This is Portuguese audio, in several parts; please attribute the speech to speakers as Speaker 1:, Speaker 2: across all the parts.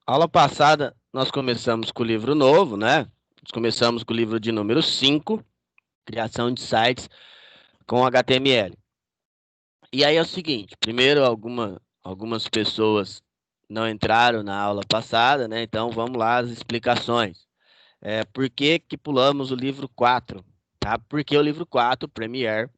Speaker 1: Aula passada, nós começamos com o livro novo, né? Nós começamos com o livro de número 5, Criação de Sites com HTML. E aí é o seguinte, primeiro algumas pessoas não entraram na aula passada, né? Então vamos lá as explicações. Por que que pulamos o livro 4? Tá? Porque o livro 4, Premiere,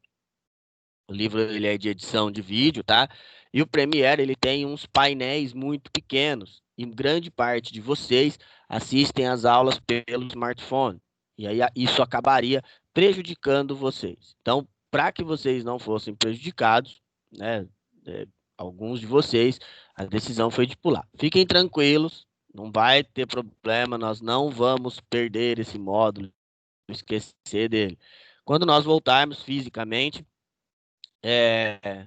Speaker 1: o livro ele é de edição de vídeo, tá? E o Premiere ele tem uns painéis muito pequenos e grande parte de vocês assistem às aulas pelo smartphone. E aí isso acabaria prejudicando vocês. Então, para que vocês não fossem prejudicados, né, é, alguns de vocês, a decisão foi de pular. Fiquem tranquilos, não vai ter problema, nós não vamos perder esse módulo, esquecer dele. Quando nós voltarmos fisicamente, é,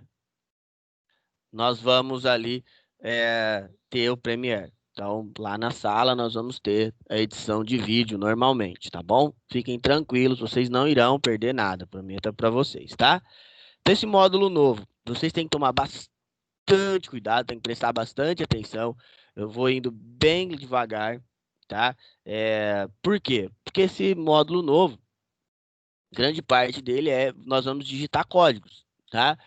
Speaker 1: nós vamos ali ter o Premiere. Então, lá na sala, nós vamos ter a edição de vídeo normalmente, tá bom? Fiquem tranquilos, vocês não irão perder nada, prometo para vocês, tá? Então, esse módulo novo, vocês têm que tomar bastante cuidado, tem que prestar bastante atenção. Eu vou indo bem devagar, tá? Por quê? Porque esse módulo novo, grande parte dele nós vamos digitar códigos, tá?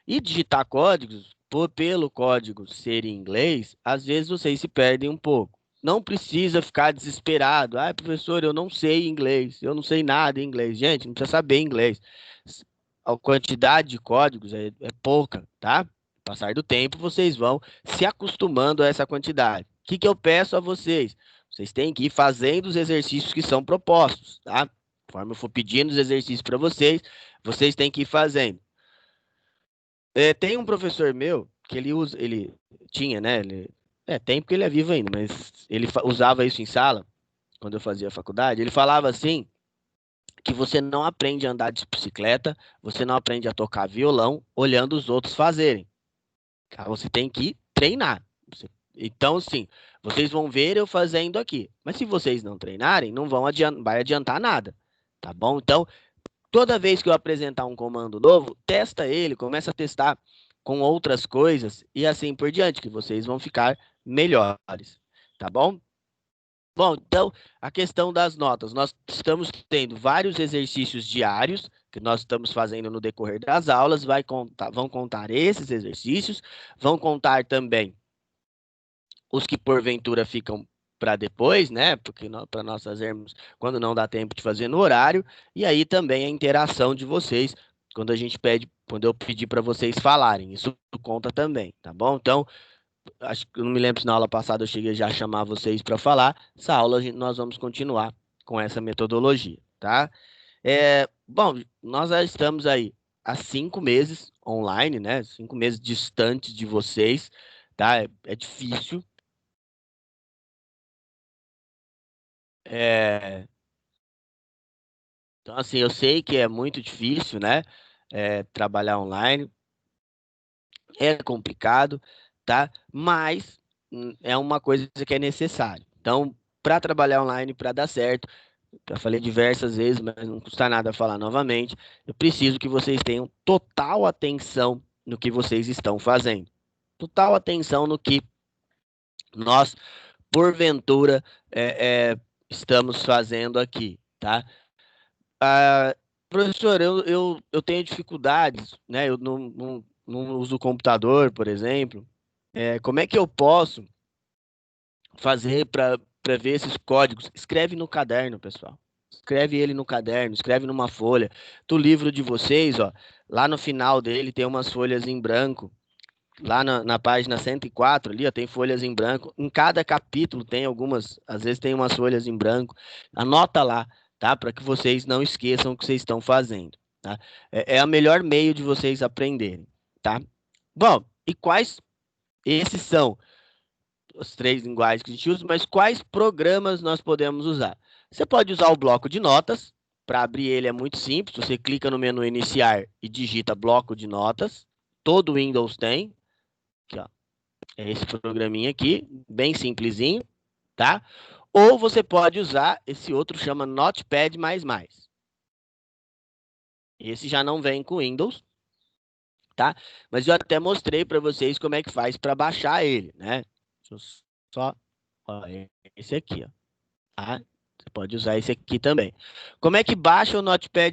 Speaker 1: E digitar códigos, pelo código ser em inglês, às vezes vocês se perdem um pouco. Não precisa ficar desesperado. Ah, professor, eu não sei inglês, eu não sei nada em inglês. Gente, não precisa saber inglês. A quantidade de códigos é pouca, tá? Passar do tempo, vocês vão se acostumando a essa quantidade. O que que eu peço a vocês? Vocês têm que ir fazendo os exercícios que são propostos, tá? Conforme eu for pedindo os exercícios para vocês, vocês têm que ir fazendo. Tem um professor meu que ele tinha, né? Tem porque ele é vivo ainda, mas ele usava isso em sala, quando eu fazia faculdade. Ele falava assim, que você não aprende a andar de bicicleta, você não aprende a tocar violão olhando os outros fazerem. Tá? Você tem que treinar. Então, sim, vocês vão ver eu fazendo aqui. Mas se vocês não treinarem, não vai adiantar nada. Tá bom? Então, toda vez que eu apresentar um comando novo, testa ele, começa a testar com outras coisas e assim por diante, que vocês vão ficar melhores, tá bom? Bom, então, a questão das notas. Nós estamos tendo vários exercícios diários que nós estamos fazendo no decorrer das aulas, vão contar esses exercícios, vão contar também os que porventura ficam para depois, né? Porque para nós fazermos quando não dá tempo de fazer no horário, e aí também a interação de vocês quando eu pedir para vocês falarem, isso conta também, tá bom? Então, acho que eu não me lembro se na aula passada eu cheguei já a chamar vocês para falar. Essa aula nós vamos continuar com essa metodologia, tá? Bom, nós já estamos aí há 5 meses online, né? 5 meses distantes de vocês, tá? É difícil. É, Então, assim, eu sei que é muito difícil, né? Trabalhar online é complicado, tá? Mas é uma coisa que é necessária. Então, para trabalhar online, para dar certo, já falei diversas vezes, mas não custa nada falar novamente. Eu preciso que vocês tenham total atenção no que vocês estão fazendo. Total atenção no que nós, porventura, estamos fazendo aqui, tá? Ah, professor, eu tenho dificuldades, né? Eu não uso o computador, por exemplo. Como é que eu posso fazer para ver esses códigos? Escreve no caderno, pessoal. Escreve ele no caderno, escreve numa folha. Do livro de vocês, ó, lá no final dele tem umas folhas em branco. Lá na página 104 ali, ó, tem folhas em branco. Em cada capítulo tem algumas, às vezes tem umas folhas em branco. Anota lá, tá? Para que vocês não esqueçam o que vocês estão fazendo, tá? É a melhor meio de vocês aprenderem, tá? Bom, e quais esses são os três linguagens que a gente usa, mas quais programas nós podemos usar? Você pode usar o bloco de notas. Para abrir ele é muito simples. Você clica no menu iniciar e digita bloco de notas. Todo Windows tem. Aqui, ó. É esse programinha aqui, bem simplesinho, tá? Ou você pode usar esse outro, chama Notepad++. Esse já não vem com Windows, tá? Mas eu até mostrei para vocês como é que faz para baixar ele, né? Deixa eu só Ó, esse aqui, ó. Tá? Você pode usar esse aqui também. Como é que baixa o Notepad++?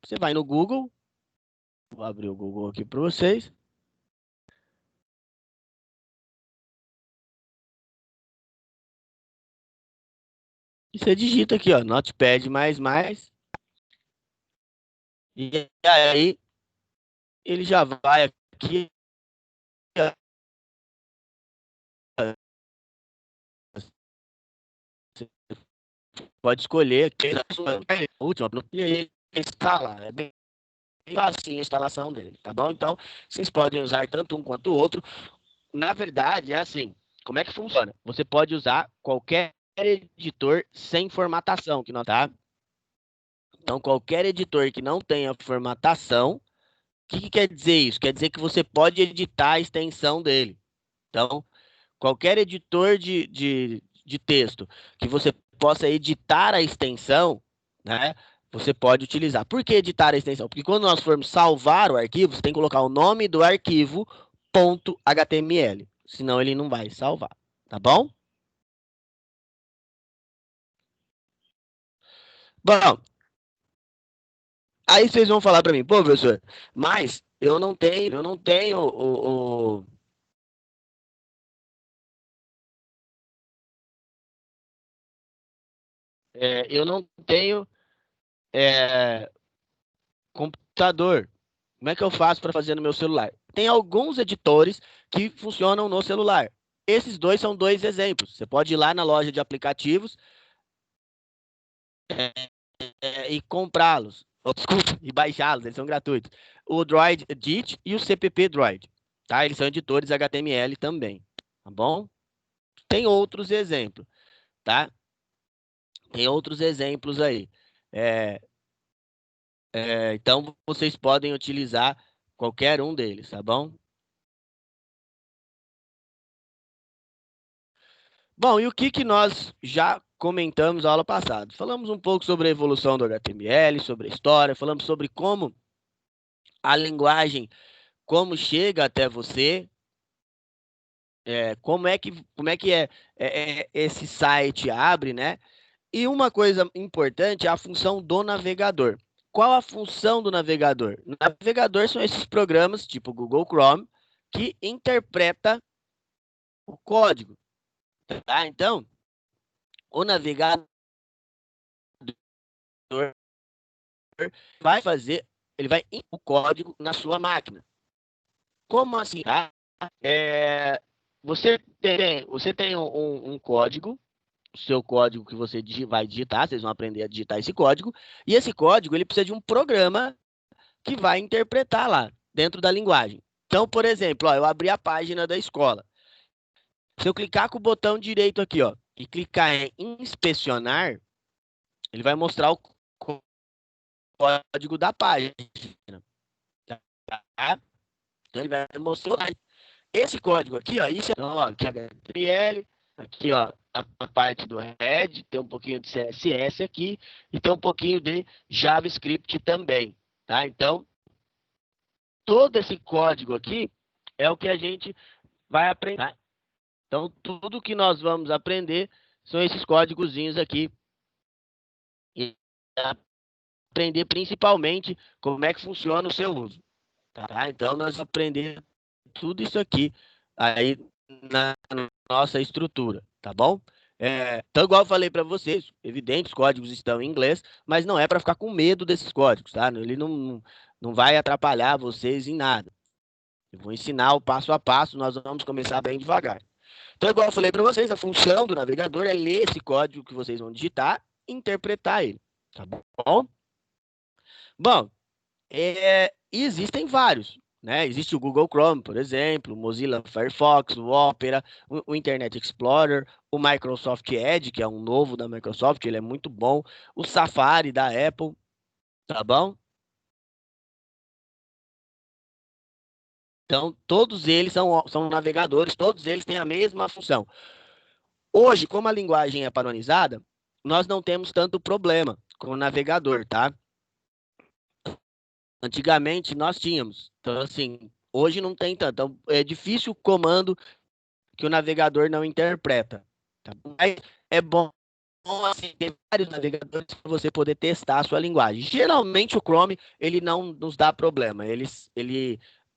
Speaker 1: Você vai no Google. Vou abrir o Google aqui para vocês. E você digita aqui, ó, Notepad++. E aí, ele já vai aqui. Você pode escolher aqui a última. E aí, instalar. É bem fácil a instalação dele, tá bom? Então, vocês podem usar tanto um quanto o outro. Na verdade, é assim. Como é que funciona? Você pode usar qualquer editor sem formatação, que não tá? Então, qualquer editor que não tenha formatação, o que quer dizer isso? Quer dizer que você pode editar a extensão dele. Então, qualquer editor de texto que você possa editar a extensão, né? Você pode utilizar. Por que editar a extensão? Porque quando nós formos salvar o arquivo, você tem que colocar o nome do arquivo .html. Senão ele não vai salvar. Tá bom? Bom, aí vocês vão falar para mim, pô, professor, mas eu não tenho eu não tenho é, computador. Como é que eu faço para fazer no meu celular? Tem alguns editores que funcionam no celular. Esses dois são dois exemplos. Você pode ir lá na loja de aplicativos e comprá-los. Oh, desculpa, e baixá-los, eles são gratuitos. O Droid Edit e o CPP Droid. Tá? Eles são editores HTML também. Tá bom? Tem outros exemplos, tá? Tem outros exemplos aí. É, então, vocês podem utilizar qualquer um deles, tá bom? Bom, e o que nós já comentamos na aula passada? Falamos um pouco sobre a evolução do HTML, sobre a história, falamos sobre como a linguagem, como chega até você, como é que esse site abre, né? E uma coisa importante é a função do navegador. Qual a função do navegador? O navegador são esses programas, tipo o Google Chrome, que interpreta o código, tá? Então, o navegador vai fazer, ele vai input o código na sua máquina. Como assim? Tá? É, você tem um código, o seu código que você vai digitar, vocês vão aprender a digitar esse código, e esse código ele precisa de um programa que vai interpretar lá, dentro da linguagem. Então, por exemplo, ó, eu abri a página da escola. Se eu clicar com o botão direito aqui, ó, e clicar em inspecionar, ele vai mostrar o código da página. Tá? Então, ele vai mostrar esse código aqui, ó, isso é, então, ó, aqui é HTML, aqui, ó, a parte do head, tem um pouquinho de CSS aqui, e tem um pouquinho de JavaScript também, tá? Então, todo esse código aqui é o que a gente vai aprender, tá? Então, tudo que nós vamos aprender são esses códigozinhos aqui, e aprender principalmente como é que funciona o seu uso, tá? Então, nós vamos aprender tudo isso aqui aí na nossa estrutura, tá bom? Então, igual eu falei para vocês, evidente, os códigos estão em inglês, mas não é para ficar com medo desses códigos, tá? Ele não vai atrapalhar vocês em nada. Eu vou ensinar o passo a passo, nós vamos começar bem devagar. Então, igual eu falei para vocês, a função do navegador é ler esse código que vocês vão digitar e interpretar ele, tá bom? Bom, existem vários, né? Existe o Google Chrome, por exemplo, o Mozilla Firefox, o Opera, o Internet Explorer, o Microsoft Edge, que é um novo da Microsoft, ele é muito bom, o Safari da Apple, tá bom? Então, todos eles são navegadores, todos eles têm a mesma função. Hoje, como a linguagem é padronizada, nós não temos tanto problema com o navegador, tá? Antigamente nós tínhamos. Então, assim, hoje não tem tanto. Então, é difícil o comando que o navegador não interpreta. Tá bom? Mas é bom assim, ter vários navegadores para você poder testar a sua linguagem. Geralmente o Chrome ele não nos dá problema.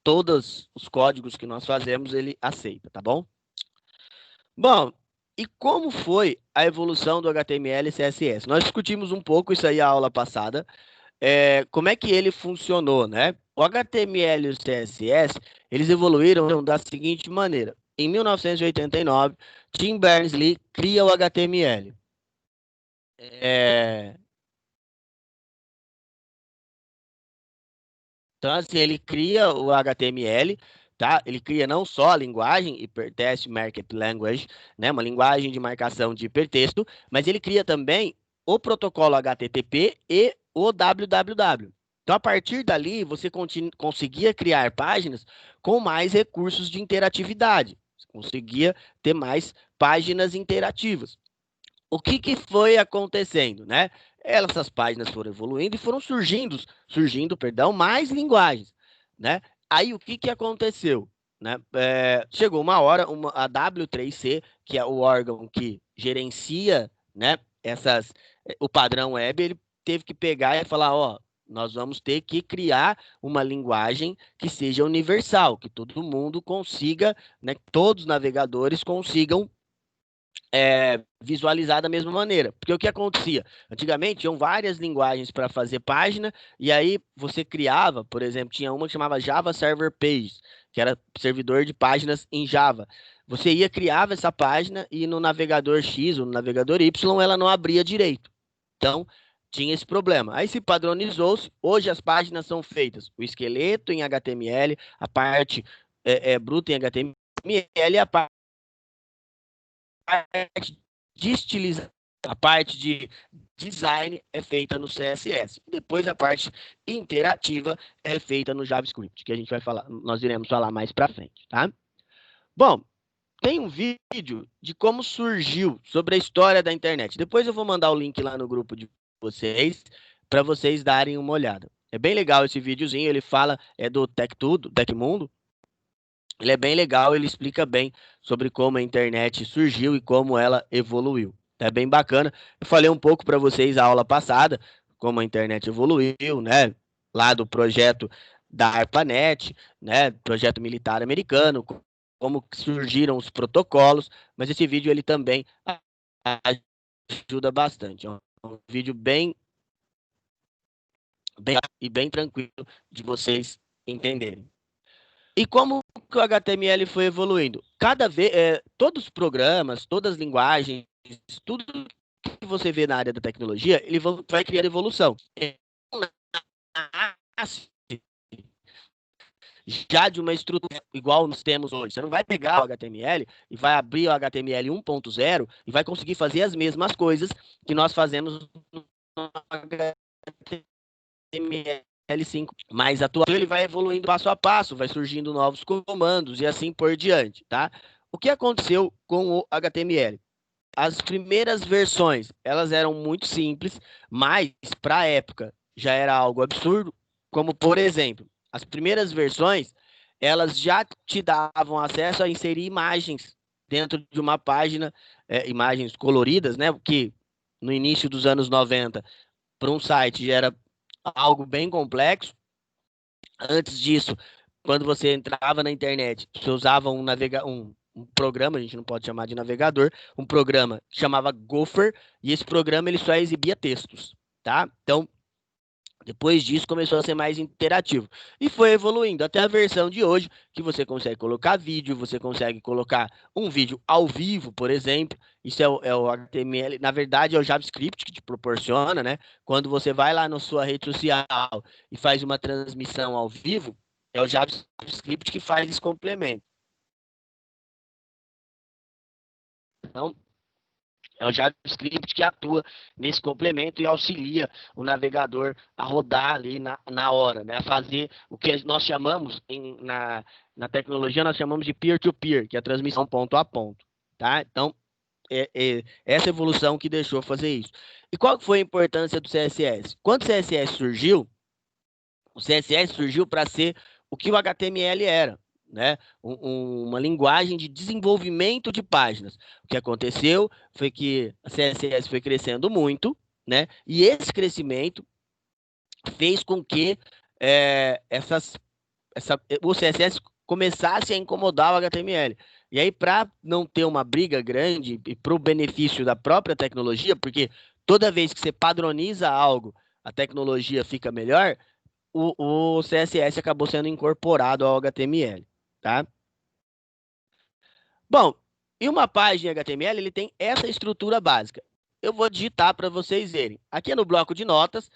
Speaker 1: Todos os códigos que nós fazemos ele aceita, tá bom? Bom, e como foi a evolução do HTML e CSS? Nós discutimos um pouco isso aí na aula passada. Como é que ele funcionou, né? O HTML e o CSS, eles evoluíram da seguinte maneira. Em 1989, Tim Berners-Lee cria o HTML. Então, assim, ele cria o HTML, tá? Ele cria não só a linguagem Hypertext Markup Language, né? Uma linguagem de marcação de hipertexto, mas ele cria também o protocolo HTTP e o www. Então, a partir dali, você conseguia criar páginas com mais recursos de interatividade. Você conseguia ter mais páginas interativas. O que foi acontecendo, né? Essas páginas foram evoluindo e foram surgindo, perdão, mais linguagens, né? Aí o que aconteceu, né? Chegou uma hora, a W3C, que é o órgão que gerencia, né? O padrão web, ele teve que pegar e falar, ó, nós vamos ter que criar uma linguagem que seja universal, que todo mundo consiga, né? Todos os navegadores consigam visualizar da mesma maneira. Porque o que acontecia? Antigamente, tinham várias linguagens para fazer página, e aí você criava, por exemplo, tinha uma que chamava Java Server Pages, que era servidor de páginas em Java. Você criava essa página e no navegador X ou no navegador Y ela não abria direito. Então, tinha esse problema. Aí se padronizou-se, hoje as páginas são feitas, o esqueleto em HTML, a parte bruta em HTML e a parte de estilização, a parte de design é feita no CSS. Depois a parte interativa é feita no JavaScript, que a gente vai falar, nós iremos falar mais para frente, tá? Bom, tem um vídeo de como surgiu sobre a história da internet. Depois eu vou mandar o link lá no grupo de vocês para vocês darem uma olhada. É bem legal esse videozinho, ele fala do TechTudo, Tecmundo. Ele é bem legal, ele explica bem sobre como a internet surgiu e como ela evoluiu. É bem bacana. Eu falei um pouco para vocês a aula passada, como a internet evoluiu, né? Lá do projeto da ARPANET, né? Projeto militar americano, como surgiram os protocolos, mas esse vídeo ele também ajuda bastante. É um vídeo bem tranquilo de vocês entenderem. E como que o HTML foi evoluindo? Cada vez, todos os programas, todas as linguagens, tudo que você vê na área da tecnologia, ele vai criar evolução. Já de uma estrutura igual nós temos hoje. Você não vai pegar o HTML e vai abrir o HTML 1.0 e vai conseguir fazer as mesmas coisas que nós fazemos no HTML5, mas atual ele vai evoluindo passo a passo, vai surgindo novos comandos e assim por diante, tá? O que aconteceu com o HTML? As primeiras versões, elas eram muito simples, mas para a época já era algo absurdo, como por exemplo, as primeiras versões, elas já te davam acesso a inserir imagens dentro de uma página, imagens coloridas, né? Que no início dos anos 90, para um site já era algo bem complexo. Antes disso, quando você entrava na internet, você usava um programa, a gente não pode chamar de navegador, um programa que chamava Gopher, e esse programa ele só exibia textos, tá? Então, depois disso começou a ser mais interativo e foi evoluindo até a versão de hoje, que você consegue colocar vídeo, você consegue colocar um vídeo ao vivo, por exemplo. Isso é o HTML, na verdade é o JavaScript que te proporciona, né? Quando você vai lá na sua rede social e faz uma transmissão ao vivo, é o JavaScript que faz esse complemento. Então, é o JavaScript que atua nesse complemento e auxilia o navegador a rodar ali na hora, né? A fazer o que nós chamamos, na tecnologia, nós chamamos de peer-to-peer, que é a transmissão ponto a ponto, tá? Então, essa evolução que deixou fazer isso. E qual foi a importância do CSS? Quando o CSS surgiu, o CSS surgiu para ser o que o HTML era, né? Uma linguagem de desenvolvimento de páginas. O que aconteceu foi que a CSS foi crescendo muito, né? E esse crescimento fez com que o CSS começasse a incomodar o HTML. E aí, para não ter uma briga grande e para o benefício da própria tecnologia, porque toda vez que você padroniza algo, a tecnologia fica melhor, o CSS acabou sendo incorporado ao HTML, tá? Bom, e uma página HTML, ele tem essa estrutura básica. Eu vou digitar para vocês verem. Aqui é no bloco de notas,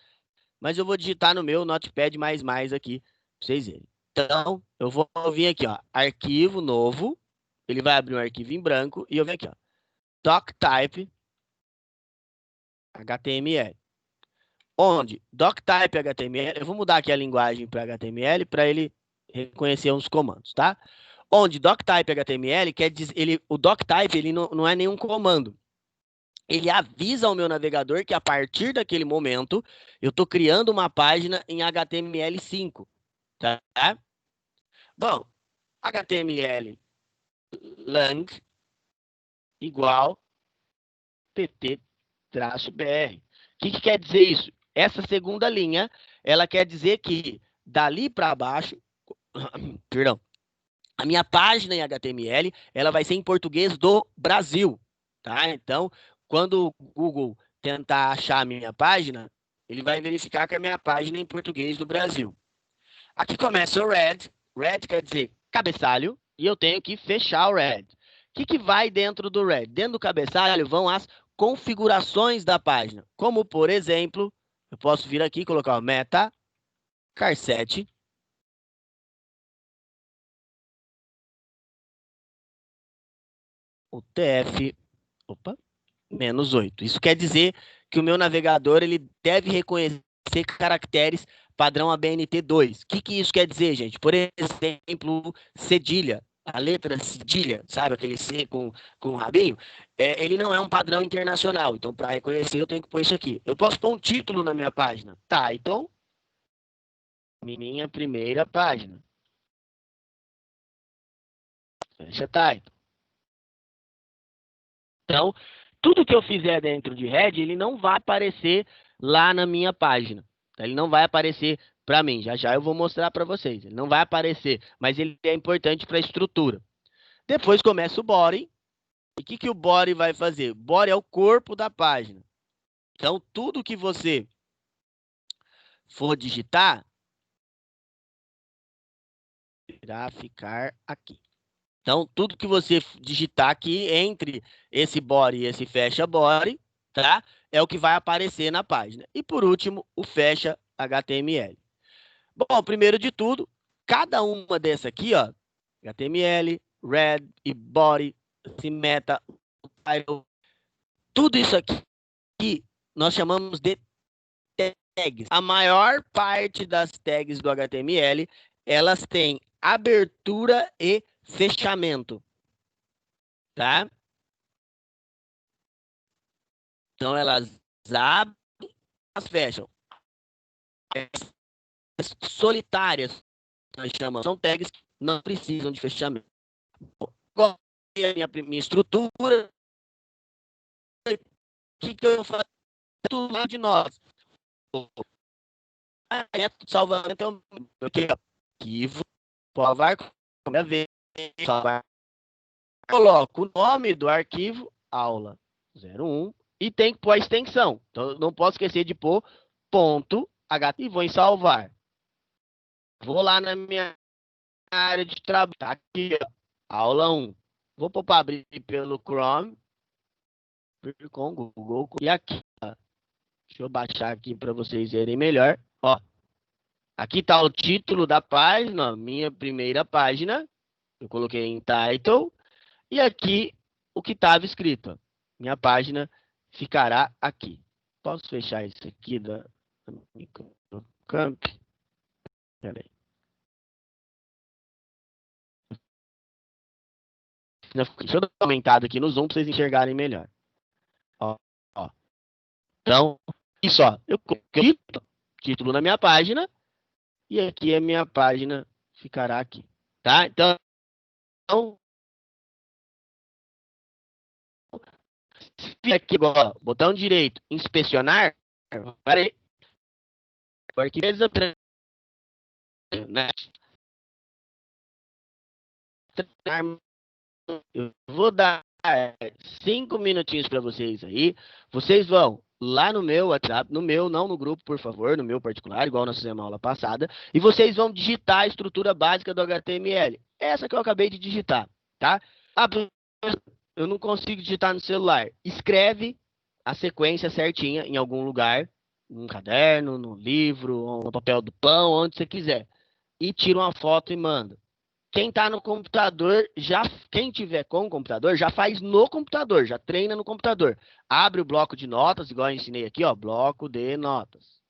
Speaker 1: mas eu vou digitar no meu Notepad++ aqui, para vocês verem. Então, eu vou vir aqui, ó, arquivo novo, ele vai abrir um arquivo em branco, e eu venho aqui, ó, doctype HTML. Onde doctype HTML, eu vou mudar aqui a linguagem para HTML para ele reconhecer uns comandos, tá? Onde doctype HTML quer dizer, o doctype ele não é nenhum comando. Ele avisa ao meu navegador que a partir daquele momento eu estou criando uma página em HTML5, tá? Bom, HTML lang igual pt-br. O que quer dizer isso? Essa segunda linha, ela quer dizer que dali para baixo, perdão, a minha página em HTML, ela vai ser em português do Brasil, tá? Então, quando o Google tentar achar a minha página, ele vai verificar que a minha página é em português do Brasil. Aqui começa o red. Red quer dizer cabeçalho, e eu tenho que fechar o red. O que vai dentro do red? Dentro do cabeçalho vão as configurações da página. Como, por exemplo, eu posso vir aqui e colocar o meta car7 o TF, opa, -8. Isso quer dizer que o meu navegador ele deve reconhecer caracteres padrão ABNT2. O que isso quer dizer, gente? Por exemplo, cedilha. A letra cedilha, sabe aquele C com rabinho? Ele não é um padrão internacional. Então, para reconhecer, eu tenho que pôr isso aqui. Eu posso pôr um título na minha página. Tá, então, minha primeira página. Fecha title. Então, tudo que eu fizer dentro de Red, ele não vai aparecer lá na minha página. Ele não vai aparecer para mim. Já já eu vou mostrar para vocês. Ele não vai aparecer, mas ele é importante para a estrutura. Depois começa o body. E o que o body vai fazer? O body é o corpo da página. Então, tudo que você for digitar, irá ficar aqui. Então, tudo que você digitar aqui entre esse body e esse fecha body, tá? É o que vai aparecer na página. E por último, o fecha HTML. Bom, primeiro de tudo, cada uma dessa aqui, ó, HTML, red e body, se meta, title, tudo isso aqui nós chamamos de tags. A maior parte das tags do HTML, elas têm abertura e fechamento, tá? Então, elas abrem, elas fecham. Solitárias, nós chamamos, são tags que não precisam de fechamento. Qual é a minha estrutura? O que eu faço? Tudo lá de nós. Salvamento é o arquivo, salvar, salvar. Coloco o nome do arquivo, aula 01, e tem que pôr a extensão. Então, não posso esquecer de pôr ponto .ht e vou em salvar. Vou lá na minha área de trabalho. Tá aqui, ó, aula 1. Vou pôr para abrir pelo Chrome, com o Google. E aqui, ó, deixa eu baixar aqui para vocês verem melhor. Ó, aqui está o título da página, minha primeira página. Eu coloquei em title. E aqui o que estava escrito. Minha página ficará aqui. Posso fechar isso aqui da Microcamp? Peraí. Deixa eu dar uma aumentada aqui no zoom para vocês enxergarem melhor. Ó, ó. Então, isso, ó. Eu coloquei o título na minha página e aqui a minha página ficará aqui. Tá? Então, se aqui agora, botão direito, inspecionar, para o arquivo, né? Eu vou dar 5 minutinhos para vocês aí. Vocês vão lá no meu WhatsApp, no meu, não no grupo, por favor, no meu particular, igual nós fizemos na aula passada, e vocês vão digitar a estrutura básica do HTML. Essa que eu acabei de digitar, tá? Ah, eu não consigo digitar no celular. Escreve a sequência certinha em algum lugar, num caderno, no livro, ou no papel do pão, onde você quiser. E tira uma foto e manda. Quem tá no computador, quem tiver com o computador, já faz no computador, já treina no computador. Abre o bloco de notas, igual eu ensinei aqui, ó, bloco de notas.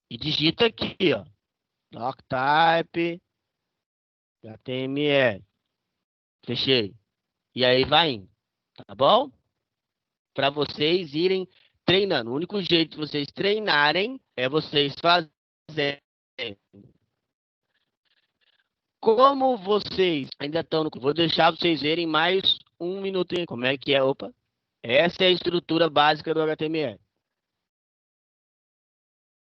Speaker 1: E digita aqui, ó, doctype, HTML. Fechei. E aí vai indo, tá bom? Para vocês irem treinando. O único jeito de vocês treinarem é vocês fazerem. Como vocês ainda estão no. Vou deixar vocês verem mais um minutinho. Como é que é? Opa. Essa é a estrutura básica do HTML.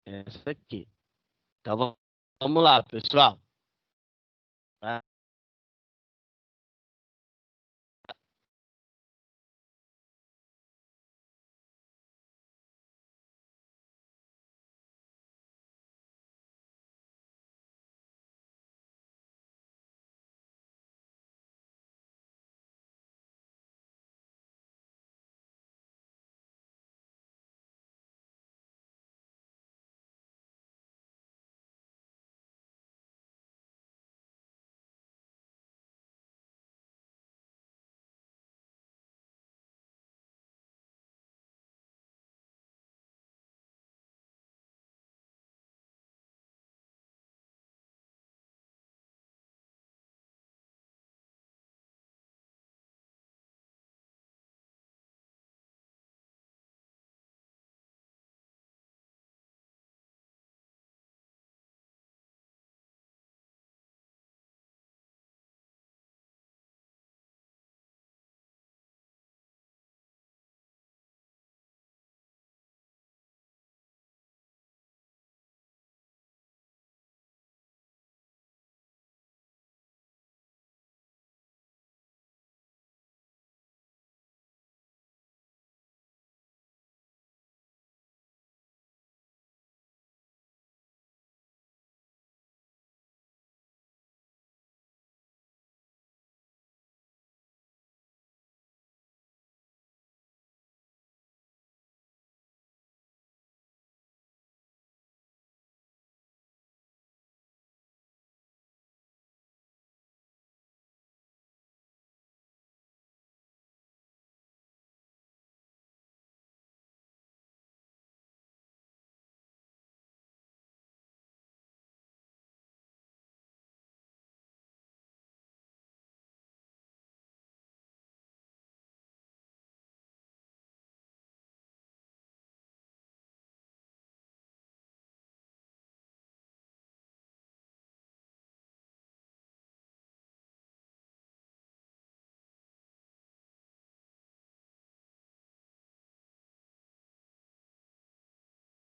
Speaker 1: Essa aqui. Então vamos lá, pessoal. Tá?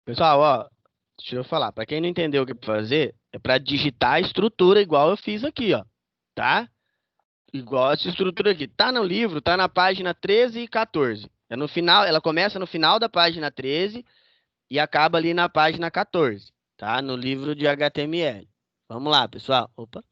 Speaker 1: Pessoal, ó, deixa eu falar. Para quem não entendeu o que fazer, é para digitar a estrutura igual eu fiz aqui, ó. Tá? Igual essa estrutura aqui. Tá no livro, tá na página 13 e 14. É no final, ela começa no final da página 13 e acaba ali na página 14, tá? No livro de HTML. Vamos lá, pessoal. Opa.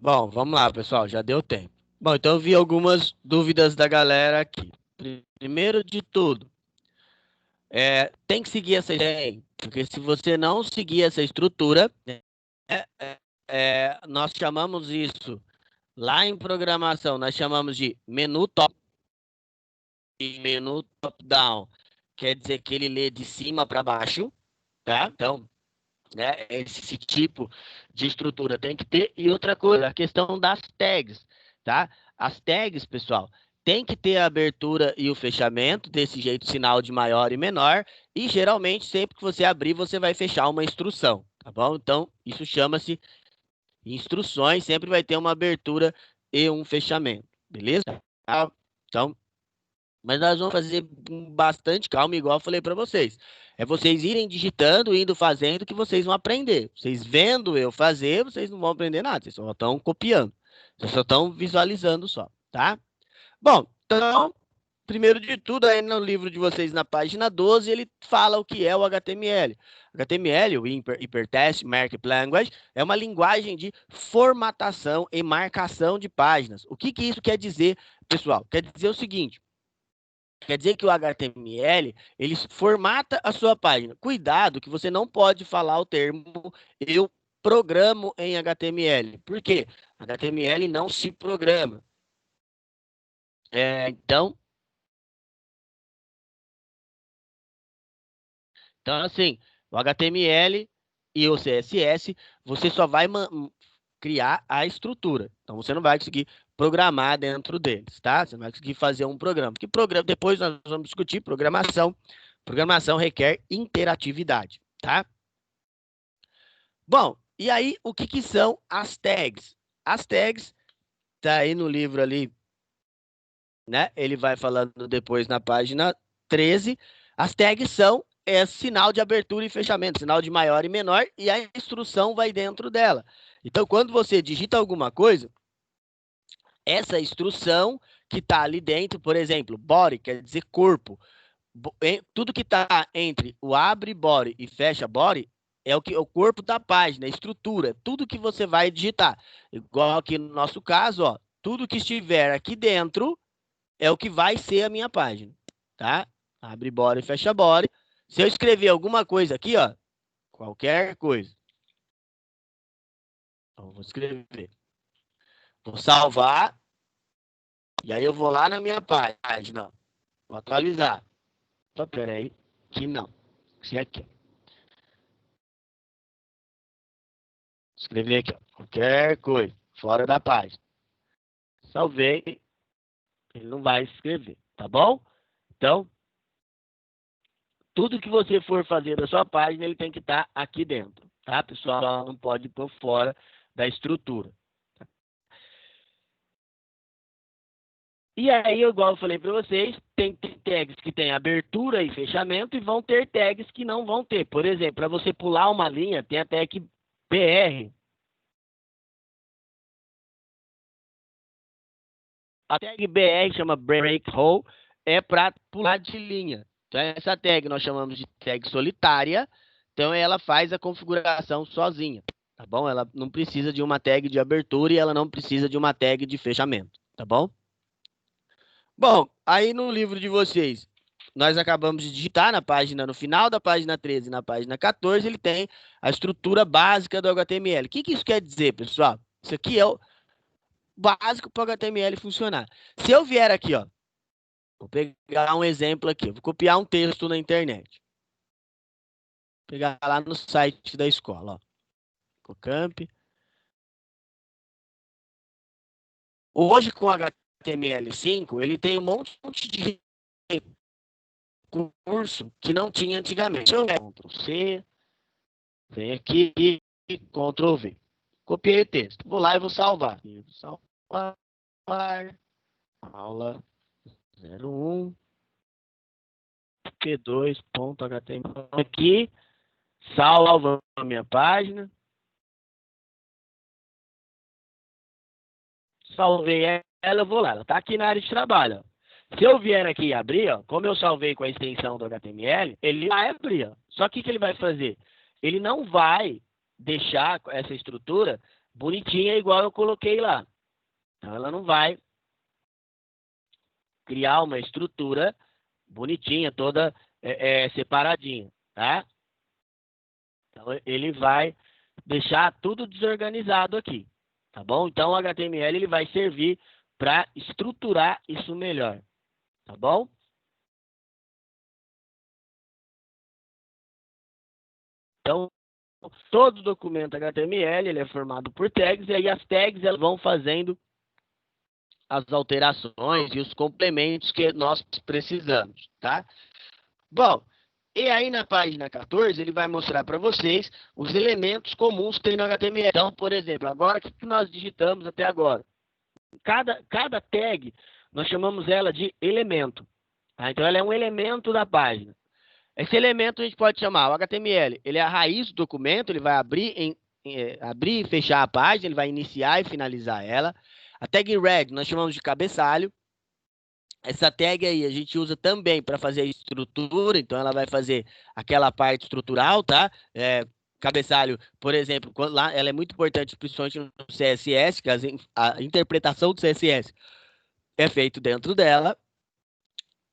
Speaker 1: Bom, vamos lá, pessoal, já deu tempo. Bom, então eu vi algumas dúvidas da galera aqui. Primeiro de tudo, tem que seguir essa ideia, porque se você não seguir essa estrutura, é, nós chamamos isso lá em programação, nós chamamos de menu top e menu top-down. Quer dizer que ele lê de cima para baixo, tá? Então, né, esse tipo de estrutura tem que ter. E outra coisa, a questão das tags, tá? As tags, pessoal, tem que ter a abertura e o fechamento, desse jeito, sinal de maior e menor. E geralmente, sempre que você abrir, você vai fechar uma instrução, tá bom? Então, isso chama-se instruções, sempre vai ter uma abertura e um fechamento, beleza? Tá? Então, mas nós vamos fazer com bastante calma, igual eu falei para vocês. É vocês irem digitando, indo fazendo, que vocês vão aprender. Vocês vendo eu fazer, vocês não vão aprender nada. Vocês só estão copiando. Vocês só estão visualizando só, tá? Bom, então, primeiro de tudo, aí no livro de vocês, na página 12, ele fala o que é o HTML. HTML, o Hypertext Markup Language, é uma linguagem de formatação e marcação de páginas. O que isso quer dizer, pessoal? Quer dizer o seguinte: quer dizer que o HTML, ele formata a sua página. Cuidado que você não pode falar o termo eu programo em HTML. Por quê? HTML não se programa. Então, assim, o HTML e o CSS, você só vai criar a estrutura. Então, você não vai conseguir programar dentro deles, tá? Você não vai conseguir fazer um programa. Porque programa, depois nós vamos discutir programação. Programação requer interatividade, tá? Bom, e aí, o que são as tags? As tags, tá aí no livro ali, né? Ele vai falando depois na página 13. As tags são sinal de abertura e fechamento, sinal de maior e menor, e a instrução vai dentro dela. Então, quando você digita alguma coisa, essa instrução que está ali dentro, por exemplo, body quer dizer corpo. Tudo que está entre o abre body e fecha body é o corpo da página, a estrutura, tudo que você vai digitar. Igual aqui no nosso caso, ó, tudo que estiver aqui dentro é o que vai ser a minha página, tá? Abre body e fecha body. Se eu escrever alguma coisa aqui, ó, qualquer coisa, então, vou escrever, vou salvar, e aí eu vou lá na minha página, ó, vou atualizar. Só peraí, que não. Isso aqui, ó. Escrever aqui, ó, qualquer coisa, fora da página. Salvei, ele não vai escrever, tá bom? Então, tudo que você for fazer da sua página, ele tem que estar aqui dentro, tá, pessoal? Não pode ir por fora da estrutura. E aí, igual eu falei para vocês, tem tags que tem abertura e fechamento e vão ter tags que não vão ter. Por exemplo, para você pular uma linha, tem a tag BR. A tag BR chama Break Hole, é para pular de linha. Então, essa tag nós chamamos de tag solitária. Então, ela faz a configuração sozinha, tá bom? Ela não precisa de uma tag de abertura e ela não precisa de uma tag de fechamento, tá bom? Bom, aí no livro de vocês, nós acabamos de digitar na página, no final da página 13 e na página 14, ele tem a estrutura básica do HTML. O que isso quer dizer, pessoal? Isso aqui é o básico para o HTML funcionar. Se eu vier aqui, ó, vou pegar um exemplo aqui, vou copiar um texto na internet. Vou pegar lá no site da escola, ó. Cocamp. Hoje, com HTML5, ele tem um monte de recurso que não tinha antigamente. Ctrl C, vem aqui e Ctrl V. Copiei o texto. Vou lá e vou salvar. Salvar. Aula 01. P2.html. Aqui. Salva a minha página. Salvei ela, eu vou lá. Ela está aqui na área de trabalho. Ó. Se eu vier aqui e abrir, ó, como eu salvei com a extensão do HTML, ele vai abrir. Ó. Só que o que ele vai fazer? Ele não vai deixar essa estrutura bonitinha igual eu coloquei lá. Então, ela não vai criar uma estrutura bonitinha, toda separadinha, tá? Então, ele vai deixar tudo desorganizado aqui, tá bom? Então, o HTML ele vai servir para estruturar isso melhor, tá bom? Então, todo documento HTML ele é formado por tags, e aí as tags elas vão fazendo as alterações e os complementos que nós precisamos, tá? Bom, e aí na página 14 ele vai mostrar para vocês os elementos comuns que tem no HTML. Então, por exemplo, agora o que nós digitamos até agora? Cada tag, nós chamamos ela de elemento. Tá? Então, ela é um elemento da página. Esse elemento a gente pode chamar o HTML. Ele é a raiz do documento, ele vai abrir e fechar a página, ele vai iniciar e finalizar ela. A tag red nós chamamos de cabeçalho. Essa tag aí a gente usa também para fazer a estrutura, então ela vai fazer aquela parte estrutural, tá? Cabeçalho, por exemplo, lá ela é muito importante, principalmente no CSS, que a interpretação do CSS é feito dentro dela.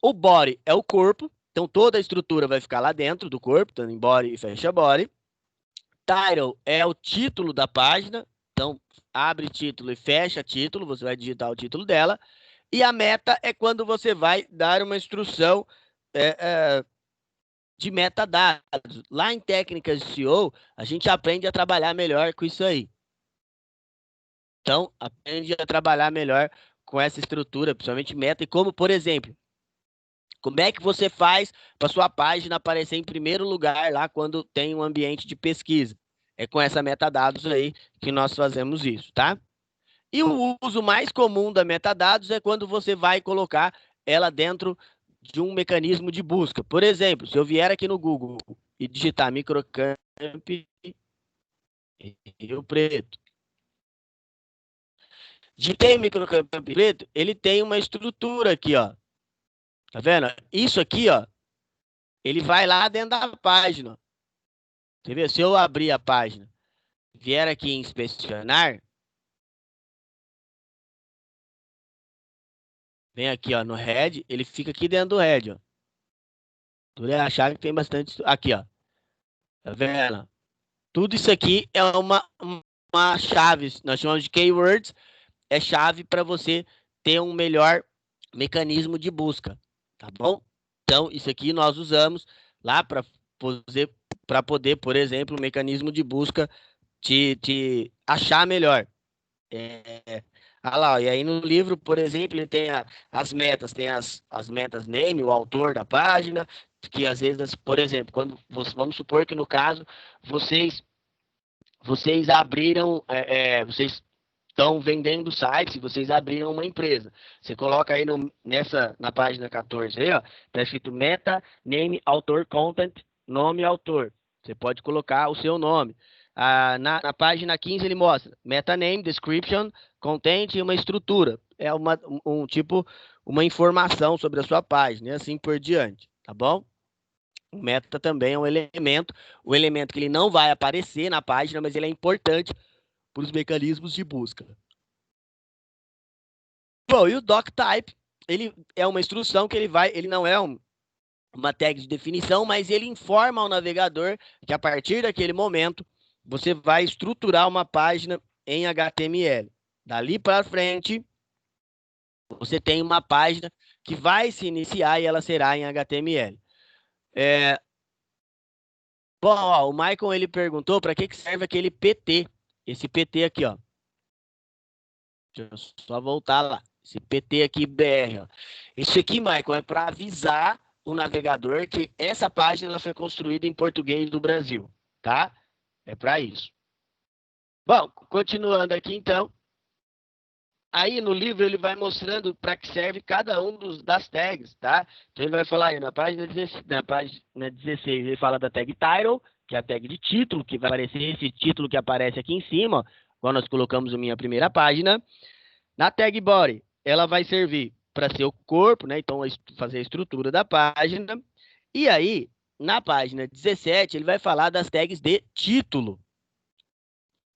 Speaker 1: O body é o corpo, então toda a estrutura vai ficar lá dentro do corpo, então em body e fecha body. Title é o título da página, então abre título e fecha título, você vai digitar o título dela. E a meta é quando você vai dar uma instrução de metadados. Lá em técnicas de SEO, a gente aprende a trabalhar melhor com isso aí. Então, aprende a trabalhar melhor com essa estrutura, principalmente meta. E como, por exemplo, como é que você faz para sua página aparecer em primeiro lugar lá quando tem um ambiente de pesquisa? É com essa metadados aí que nós fazemos isso, tá? E o uso mais comum da metadados é quando você vai colocar ela dentro de um mecanismo de busca. Por exemplo, se eu vier aqui no Google e digitar microcamp Rio Preto, digitei microcamp Rio Preto, ele tem uma estrutura aqui, ó. Tá vendo? Isso aqui, ó, ele vai lá dentro da página. Você vê? Se eu abrir a página, vier aqui em inspecionar, vem aqui, ó, no head, ele fica aqui dentro do head, ó. Tu vai achar que tem bastante. Aqui, ó. Tá vendo? Tudo isso aqui é uma chave, nós chamamos de keywords, é chave para você ter um melhor mecanismo de busca, tá bom? Então, isso aqui nós usamos lá para poder, por exemplo, o mecanismo de busca te achar melhor. Lá, e aí no livro, por exemplo, ele tem as metas, tem as metas name, o autor da página, que às vezes, por exemplo, quando vamos supor que no caso vocês abriram, vocês estão vendendo sites, vocês abriram uma empresa. Você coloca aí na página 14, aí, ó, tá escrito meta, name, autor, content, nome, autor. Você pode colocar o seu nome. Na página 15 ele mostra meta name, description, content e uma estrutura. É uma informação sobre a sua página e assim por diante, tá bom? O meta também é um elemento, o elemento que ele não vai aparecer na página, mas ele é importante para os mecanismos de busca. Bom, e o doctype, ele é uma instrução que ele não é uma tag de definição, mas ele informa ao navegador que a partir daquele momento você vai estruturar uma página em HTML. Dali para frente, você tem uma página que vai se iniciar e ela será em HTML. Bom, ó, o Michael ele perguntou para que serve aquele PT. Esse PT aqui, ó. Deixa eu só voltar lá. Esse PT aqui, BR, ó. Isso aqui, Michael, é para avisar o navegador que essa página ela foi construída em português do Brasil, tá? É para isso. Bom, continuando aqui, então. Aí no livro ele vai mostrando para que serve cada um das tags, tá? Então ele vai falar aí na página 16, ele fala da tag title, que é a tag de título, que vai aparecer esse título que aparece aqui em cima, ó, quando nós colocamos a minha primeira página. Na tag body, ela vai servir para ser o corpo, né? Então, fazer a estrutura da página. E aí, na página 17, ele vai falar das tags de título.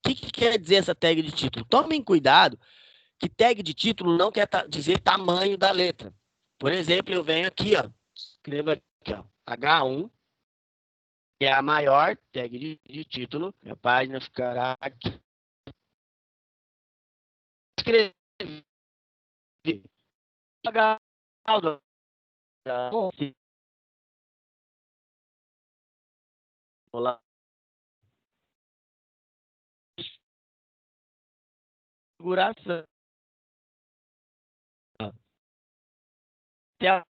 Speaker 1: que quer dizer essa tag de título? Tomem cuidado que tag de título não quer dizer tamanho da letra. Por exemplo, eu venho aqui, ó, escrevo aqui, ó, H1, que é a maior tag de título. Minha página ficará aqui. Escrevi H1, olá, configuração, tela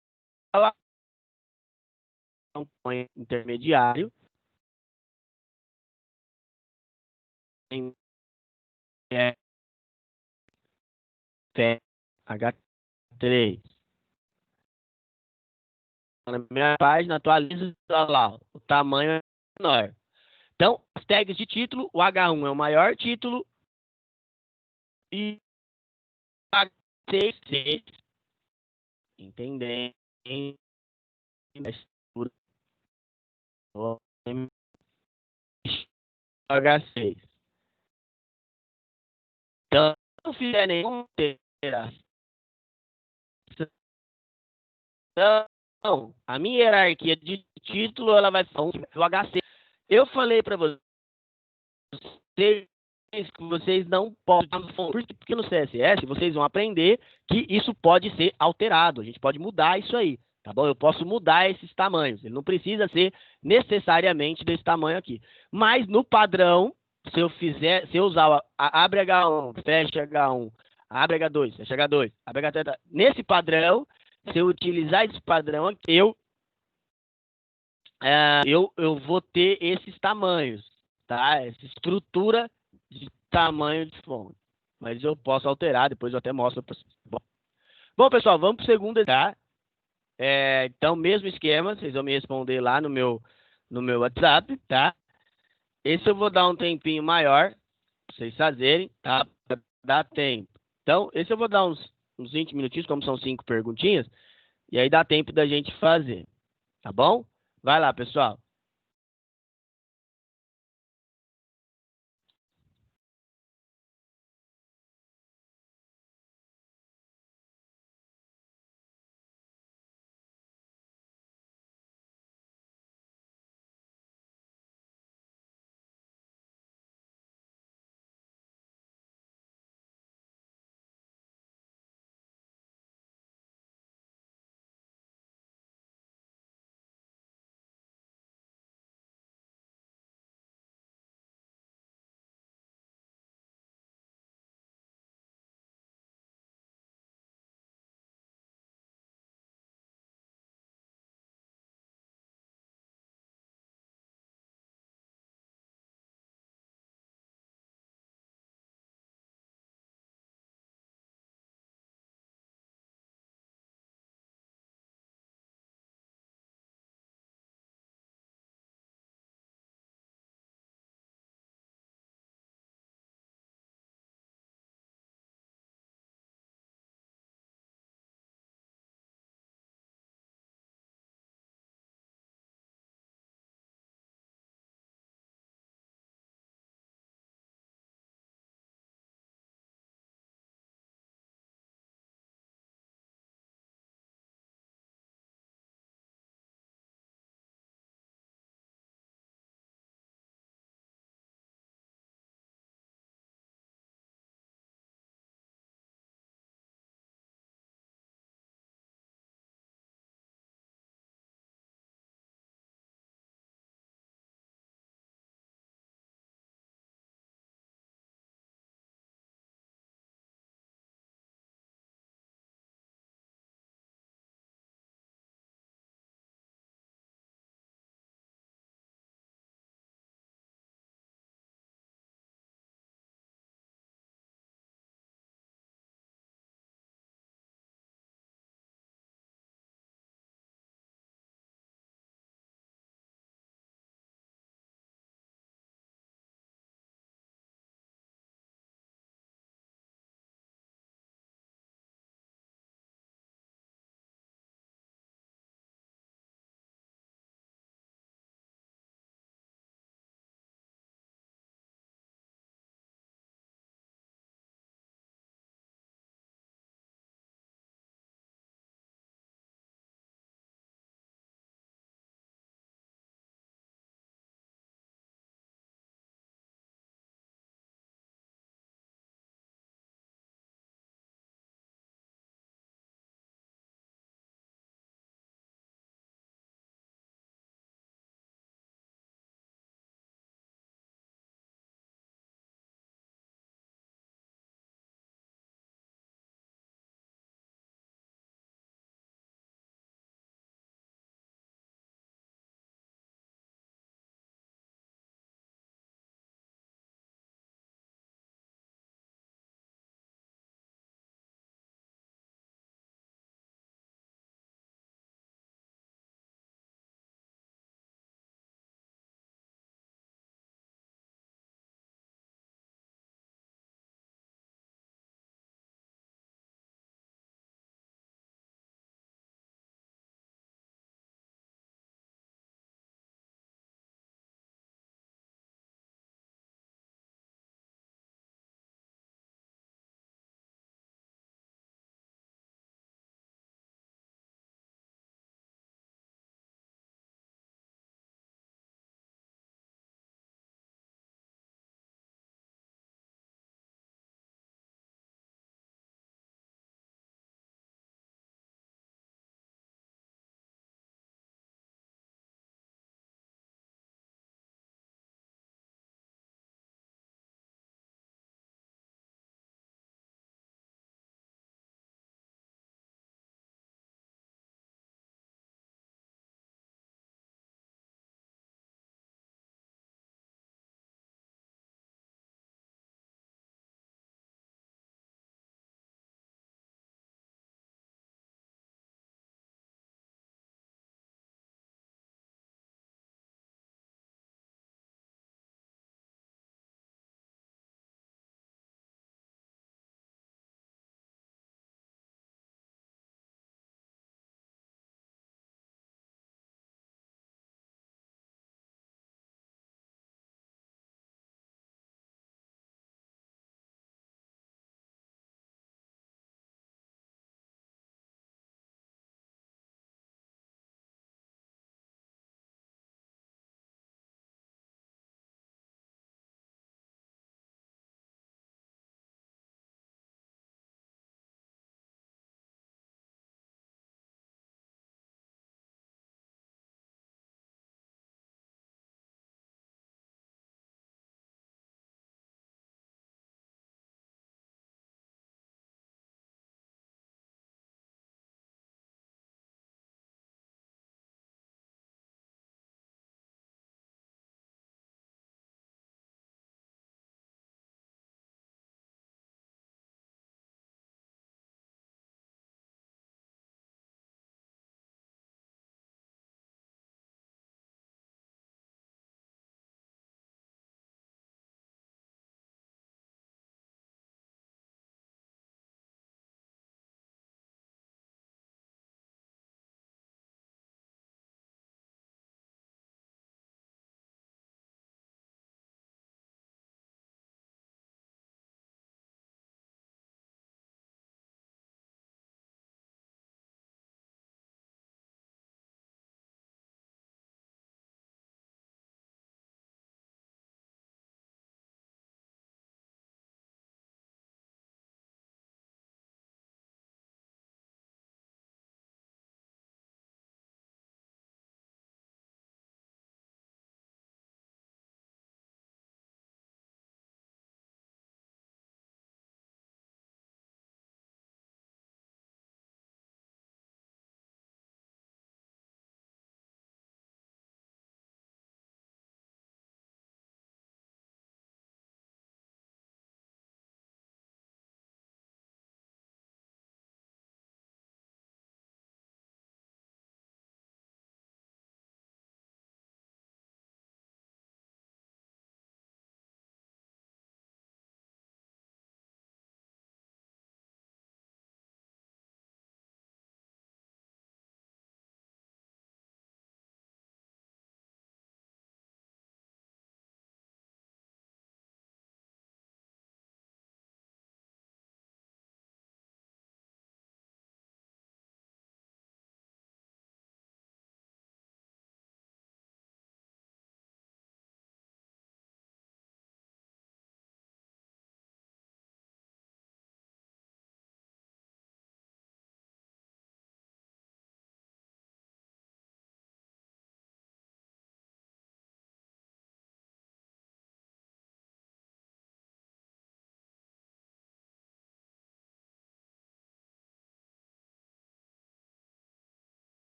Speaker 1: intermediário, em H3. Na minha página, atualiza lá, o tamanho é menor. Então, as tags de título, o H1 é o maior título e o H6, entendendo, H6. Então, se não fizer nenhuma alteração, a minha hierarquia de título ela vai ser o H6. Eu falei para vocês que vocês não podem, porque no CSS vocês vão aprender que isso pode ser alterado, a gente pode mudar isso aí, tá bom? Eu posso mudar esses tamanhos, ele não precisa ser necessariamente desse tamanho aqui, mas no padrão, se eu usar abre H1, fecha H1, abre H2, fecha H2, abre H3, nesse padrão, se eu utilizar esse padrão aqui, eu vou ter esses tamanhos, tá? Essa estrutura de tamanho de fonte. Mas eu posso alterar, depois eu até mostro para vocês. Bom, pessoal, vamos para o segundo, tá? Então, mesmo esquema, vocês vão me responder lá no meu WhatsApp, tá? Esse eu vou dar um tempinho maior para vocês fazerem, tá? Pra dar tempo. Então, esse eu vou dar uns 20 minutinhos, como são 5 perguntinhas, e aí dá tempo da gente fazer, tá bom? Vai lá, pessoal.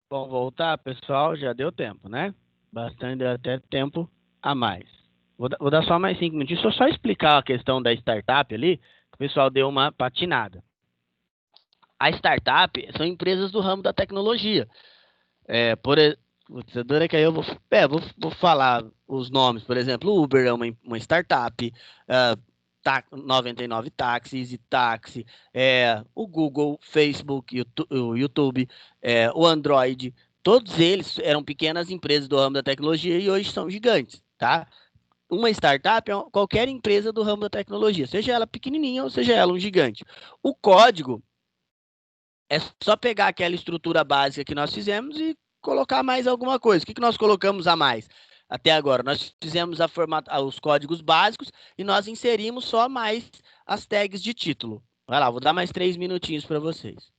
Speaker 1: Bom, voltar, pessoal, já deu tempo, né? Bastante, deu até tempo a mais. Vou dar só mais 5 minutinhos, só explicar a questão da startup ali, que o pessoal deu uma patinada. A startup são empresas do ramo da tecnologia. Por exemplo, que aí eu vou falar os nomes, por exemplo, o Uber é uma startup, 99 Táxis e Táxi, o Google, Facebook, o YouTube, o Android, todos eles eram pequenas empresas do ramo da tecnologia e hoje são gigantes, tá? Uma startup é qualquer empresa do ramo da tecnologia, seja ela pequenininha ou seja ela um gigante. O código é só pegar aquela estrutura básica que nós fizemos e colocar mais alguma coisa. O que nós colocamos a mais até agora? Nós fizemos os códigos básicos e nós inserimos só mais as tags de título. Vai lá, vou dar mais 3 minutinhos para vocês.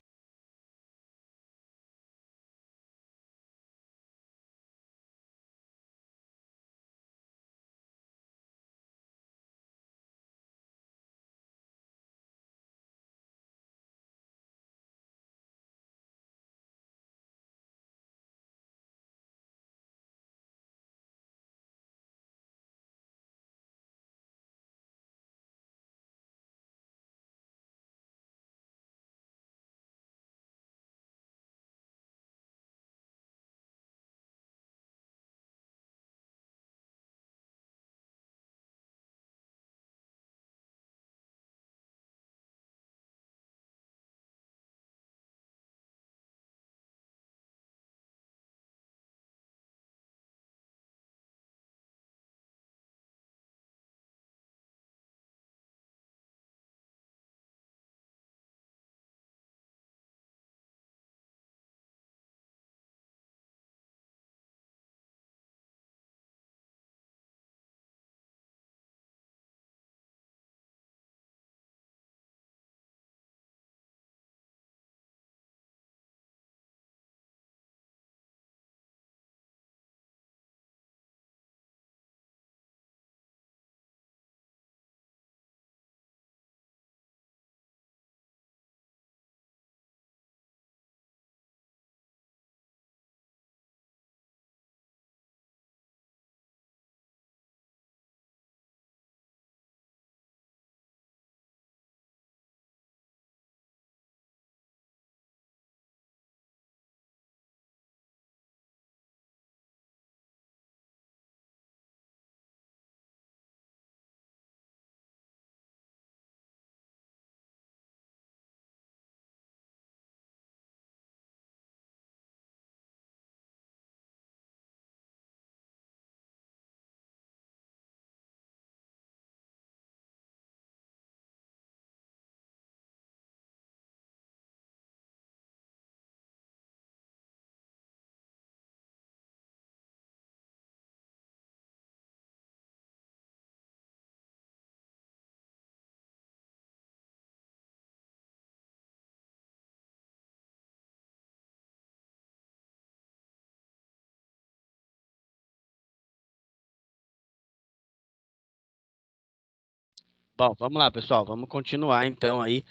Speaker 1: Bom, vamos lá, pessoal. Vamos continuar então aí,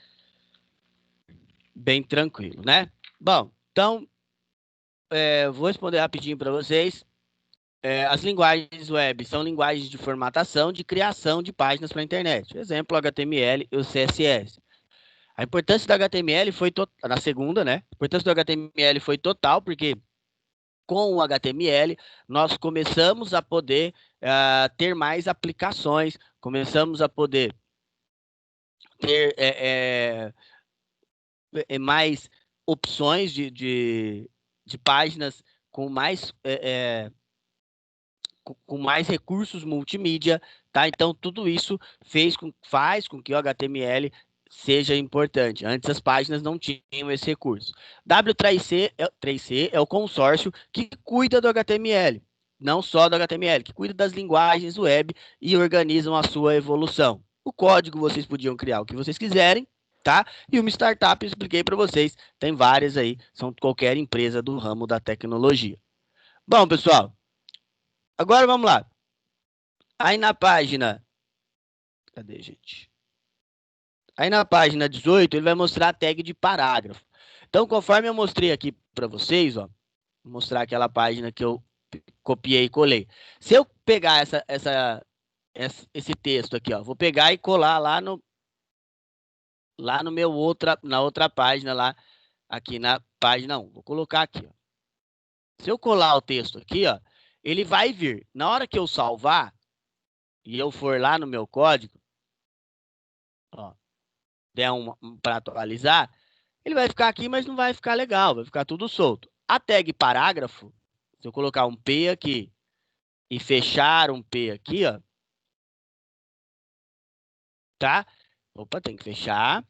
Speaker 1: bem tranquilo, né? Bom, então, vou responder rapidinho para vocês. As linguagens web são linguagens de formatação, de criação de páginas para a internet. Exemplo, HTML e o CSS. A importância do HTML foi na segunda, né? A importância do HTML foi total, porque com o HTML nós começamos a poder ter mais aplicações, começamos a poder ter mais opções de páginas com mais com mais recursos multimídia, tá? Então, tudo isso faz com que o HTML seja importante. Antes, as páginas não tinham esse recurso. W3C é o consórcio que cuida do HTML, não só do HTML, que cuida das linguagens web e organizam a sua evolução. O código vocês podiam criar o que vocês quiserem, tá? E uma startup, eu expliquei para vocês, tem várias aí, são qualquer empresa do ramo da tecnologia. Bom, pessoal, agora vamos lá. Aí na página. Cadê, gente? Aí na página 18, ele vai mostrar a tag de parágrafo. Então, conforme eu mostrei aqui para vocês, ó, Vou mostrar aquela página que eu copiei e colei. Se eu pegar esse texto aqui, ó, vou pegar e colar lá no na outra página lá, aqui na página 1. Vou colocar aqui, ó. Se eu colar o texto aqui, ó, ele vai vir. Na hora que eu salvar e eu for lá no meu código, ó, der para atualizar, ele vai ficar aqui, mas não vai ficar legal, vai ficar tudo solto. A tag parágrafo, se eu colocar um P aqui e fechar um P aqui, ó, tá? Opa, tem que fechar.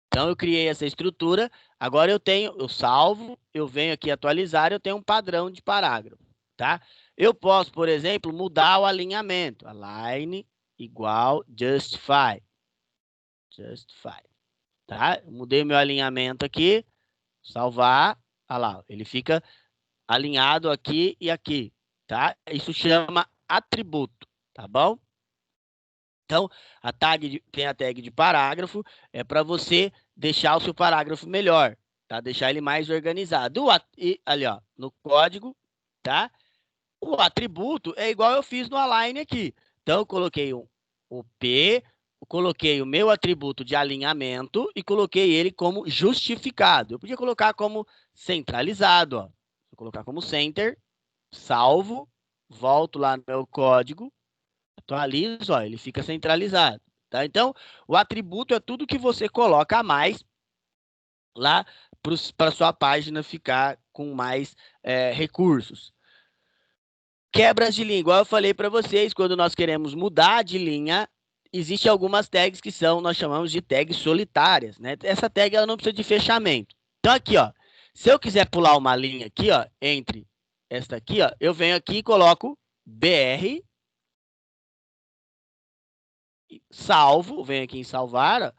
Speaker 1: Então, eu criei essa estrutura. Agora eu salvo, eu venho aqui atualizar, eu tenho um padrão de parágrafo, tá? Eu posso, por exemplo, mudar o alinhamento. Align igual justify. Justify, tá? Eu mudei meu alinhamento aqui, salvar, olha lá, ele fica alinhado aqui e aqui, tá? Isso chama atributo, tá bom? Então, tem a tag de parágrafo, é para você deixar o seu parágrafo melhor, tá? Deixar ele mais organizado. E ali, ó, no código, tá? O atributo é igual eu fiz no align aqui. Então, eu coloquei o P, coloquei o meu atributo de alinhamento e coloquei ele como justificado. Eu podia colocar como centralizado, ó. Vou colocar como center, salvo, volto lá no meu código, atualizo, ó, ele fica centralizado, tá? Então, o atributo é tudo que você coloca a mais lá para sua página ficar com mais recursos. Quebras de linha, igual eu falei para vocês, quando nós queremos mudar de linha, existem algumas tags que nós chamamos de tags solitárias, né? Essa tag ela não precisa de fechamento. Então, aqui, ó, se eu quiser pular uma linha aqui, ó, entre esta aqui, ó, eu venho aqui e coloco BR, salvo, venho aqui em salvar, ó,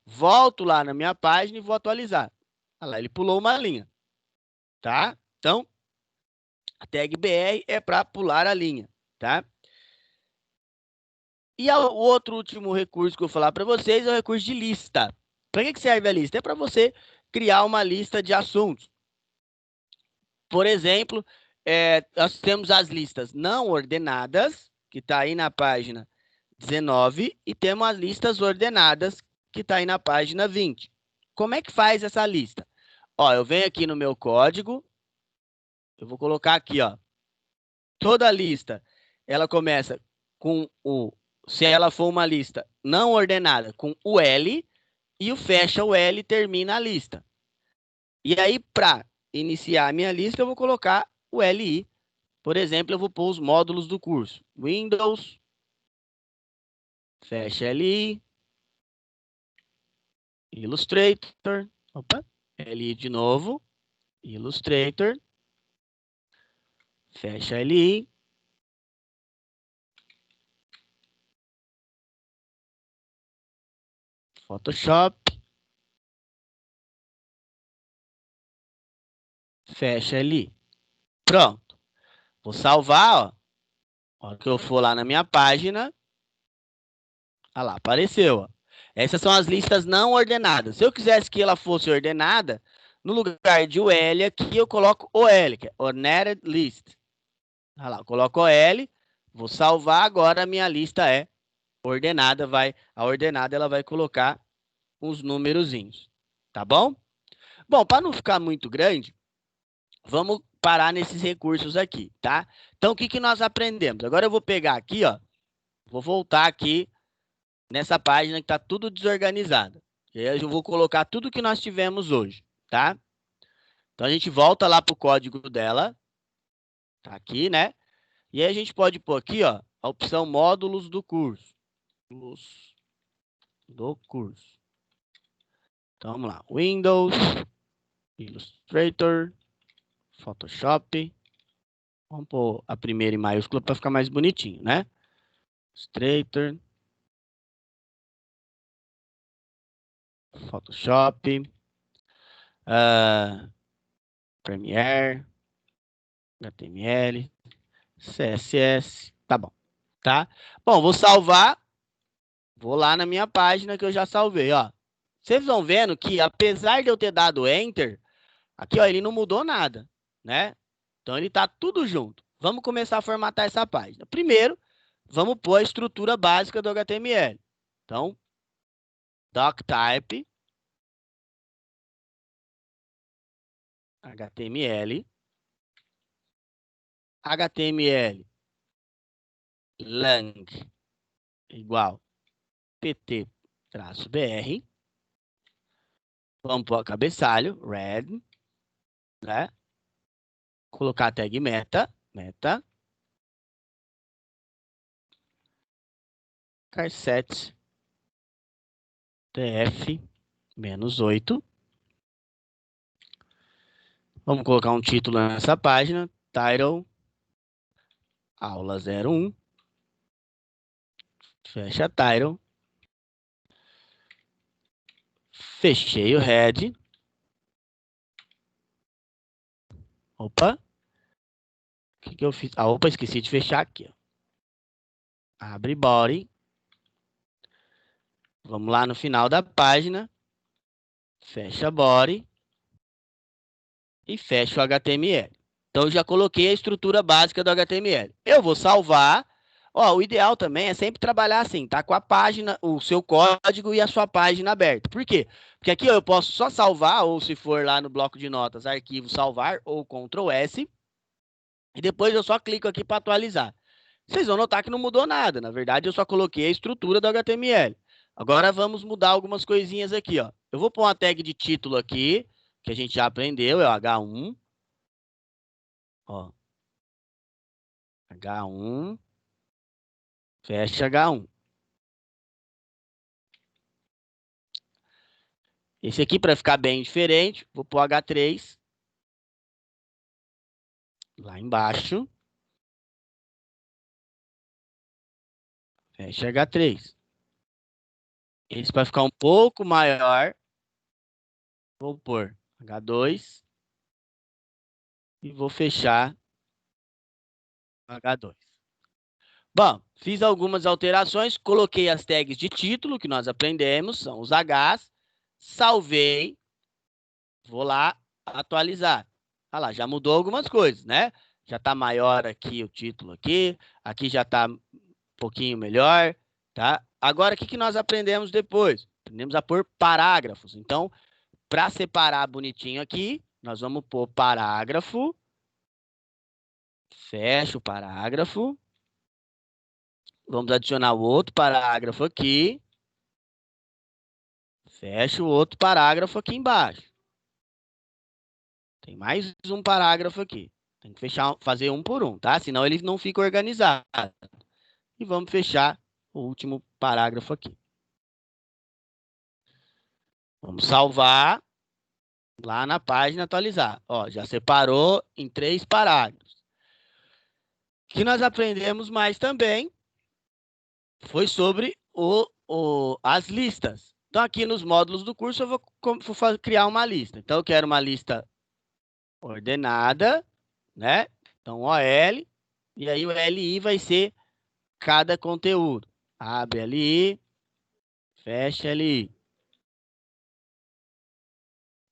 Speaker 1: volto lá na minha página e vou atualizar. Olha lá, ele pulou uma linha, tá? Então, a tag BR é para pular a linha, tá? E o outro último recurso que eu vou falar para vocês é o recurso de lista. Para que serve a lista? É para você criar uma lista de assuntos. Por exemplo, nós temos as listas não ordenadas, que está aí na página 19, e temos as listas ordenadas, que está aí na página 20. Como é que faz essa lista? Ó, eu venho aqui no meu código, eu vou colocar aqui, ó, toda a lista, ela começa com se ela for uma lista não ordenada, com o L, e o fecha o L termina a lista. E aí, para iniciar a minha lista, eu vou colocar o LI. Por exemplo, eu vou pôr os módulos do curso. Windows, fecha LI, Illustrator, opa, LI de novo, Illustrator, fecha LI, Photoshop, fecha LI. Pronto. Vou salvar, ó. A hora que eu for lá na minha página, olha lá, apareceu, ó. Essas são as listas não ordenadas. Se eu quisesse que ela fosse ordenada, no lugar de OL aqui, eu coloco OL, que é Ordered List. Olha lá, eu coloco OL, vou salvar, agora a minha lista é ordenada, a ordenada ela vai colocar uns númerozinhos, tá bom? Bom, para não ficar muito grande, vamos parar nesses recursos aqui, tá? Então, o que nós aprendemos? Agora eu vou pegar aqui, ó, vou voltar aqui nessa página que está tudo desorganizada. E aí eu vou colocar tudo que nós tivemos hoje, tá? Então, a gente volta lá para o código dela, tá aqui, né? E aí a gente pode pôr aqui, ó, a opção módulos do curso. Do curso. Então, vamos lá. Windows, Illustrator, Photoshop. Vamos pôr a primeira em maiúscula para ficar mais bonitinho, né? Illustrator, Photoshop, Premiere, HTML, CSS, tá bom, tá? Bom, vou salvar, vou lá na minha página que eu já salvei, ó. Vocês vão vendo que, apesar de eu ter dado Enter, aqui, ó, ele não mudou nada, né? Então, ele está tudo junto. Vamos começar a formatar essa página. Primeiro, vamos pôr a estrutura básica do HTML. Então, doctype, HTML, HTML, lang, igual pt-br. Vamos pôr o cabeçalho, red, né? Colocar a tag meta, carset tf-8. Vamos colocar um título nessa página, title, aula 01. Fecha title. Fechei o head. Opa. O que eu fiz? Ah, opa, esqueci de fechar aqui. Ó. Abre body. Vamos lá no final da página. Fecha body. E fecha o HTML. Então, eu já coloquei a estrutura básica do HTML. Eu vou salvar. Ó, o ideal também é sempre trabalhar assim, tá? Com a página, o seu código e a sua página aberta. Por quê? Porque aqui ó, eu posso só salvar, ou se for lá no bloco de notas, arquivo salvar, ou Ctrl S. E depois eu só clico aqui para atualizar. Vocês vão notar que não mudou nada. Na verdade, eu só coloquei a estrutura do HTML. Agora vamos mudar algumas coisinhas aqui, ó. Eu vou pôr uma tag de título aqui, que a gente já aprendeu, é o H1. Ó. H1. Fecha H1. Esse aqui, para ficar bem diferente, vou pôr H3. Lá embaixo. Fecha H3. Esse para ficar um pouco maior, vou pôr H2. E vou fechar H2. Bom, fiz algumas alterações, coloquei as tags de título que nós aprendemos, são os Hs, salvei, vou lá atualizar. Olha lá, já mudou algumas coisas, né? Já está maior aqui o título aqui já está um pouquinho melhor, tá? Agora, o que nós aprendemos depois? Aprendemos a pôr parágrafos. Então, para separar bonitinho aqui, nós vamos pôr parágrafo, fecha o parágrafo. Vamos adicionar o outro parágrafo aqui. Fecha o outro parágrafo aqui embaixo. Tem mais um parágrafo aqui. Tem que fechar, fazer um por um, tá? Senão ele não fica organizado. E vamos fechar o último parágrafo aqui. Vamos salvar lá na página atualizar. Ó, já separou em 3 parágrafos. O que nós aprendemos mais também foi sobre as listas. Então, aqui nos módulos do curso, eu vou criar uma lista. Então, eu quero uma lista ordenada, né? Então, OL, e aí o LI vai ser cada conteúdo. Abre LI, fecha LI.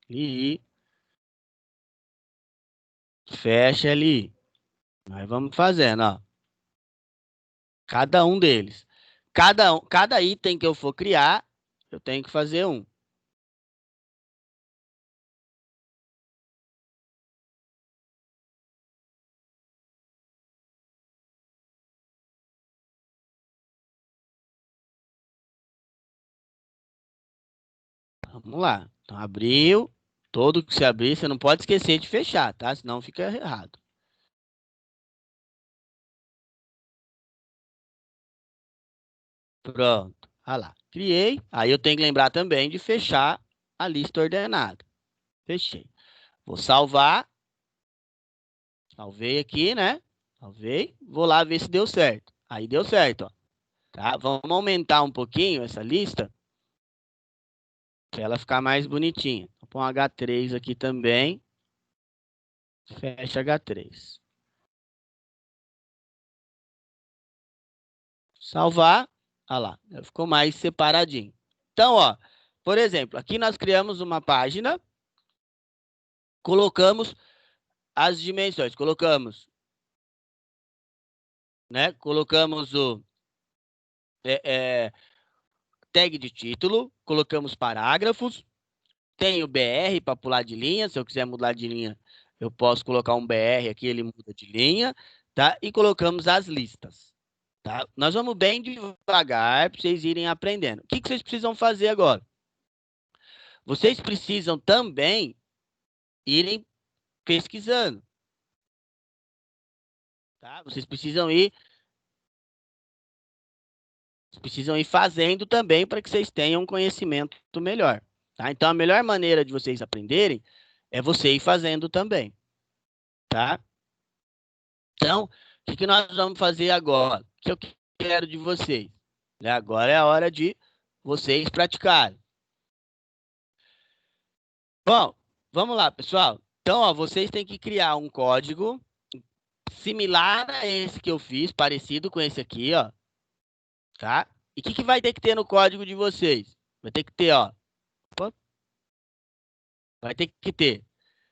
Speaker 1: LI, fecha LI. Nós vamos fazendo, ó. Cada um deles. Cada item que eu for criar, eu tenho que fazer um. Vamos lá. Então, abriu. Todo que você abrir, você não pode esquecer de fechar, tá? Senão fica errado. Pronto. Olha lá. Criei. Aí eu tenho que lembrar também de fechar a lista ordenada. Fechei. Vou salvar. Salvei aqui, né? Salvei. Vou lá ver se deu certo. Aí deu certo, ó. Tá? Vamos aumentar um pouquinho essa lista para ela ficar mais bonitinha. Vou pôr um H3 aqui também. Fecha H3. Salvar. Olha lá. Ficou mais separadinho. Então, ó. Por exemplo, aqui nós criamos uma página. Colocamos as dimensões. Colocamos, né? Colocamos o tag de título, colocamos parágrafos, tem o BR para pular de linha. Se eu quiser mudar de linha, eu posso colocar um BR aqui, ele muda de linha, tá? E colocamos as listas, tá? Nós vamos bem devagar para vocês irem aprendendo. O que vocês precisam fazer agora? Vocês precisam também irem pesquisando, tá? Vocês precisam ir fazendo também para que vocês tenham um conhecimento melhor, tá? Então, a melhor maneira de vocês aprenderem é você ir fazendo também, tá? Então, o que nós vamos fazer agora? O que eu quero de vocês? Né? Agora é a hora de vocês praticarem. Bom, vamos lá, pessoal. Então, ó, vocês têm que criar um código similar a esse que eu fiz, parecido com esse aqui, ó, tá? E o que vai ter que ter no código de vocês? Vai ter que ter, ó, vai ter que ter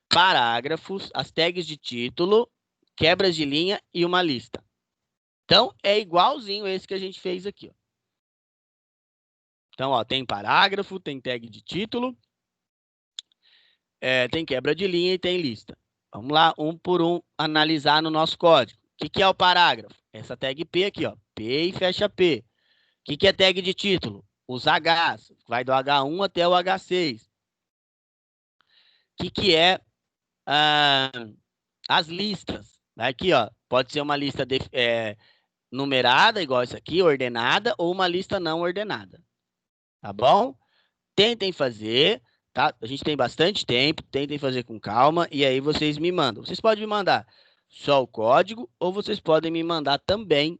Speaker 1: parágrafos, as tags de título, quebras de linha e uma lista. Então, é igualzinho esse que a gente fez aqui, ó. Então, ó, tem parágrafo, tem tag de título, tem quebra de linha e tem lista. Vamos lá, um por um, analisar no nosso código. O que é o parágrafo? Essa tag P aqui, ó. P e fecha P. O que é tag de título? Os Hs. Vai do H1 até o H6. O que é as listas? Aqui, ó. Pode ser uma lista numerada, igual essa aqui, ordenada, ou uma lista não ordenada. Tá bom? Tentem fazer, tá? A gente tem bastante tempo, tentem fazer com calma, e aí vocês me mandam. Vocês podem me mandar só o código, ou vocês podem me mandar também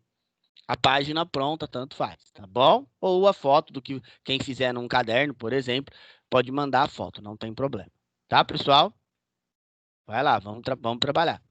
Speaker 1: a página pronta, tanto faz, tá bom? Ou a foto do que quem fizer num caderno, por exemplo, pode mandar a foto, não tem problema. Tá, pessoal? Vai lá, vamos trabalhar.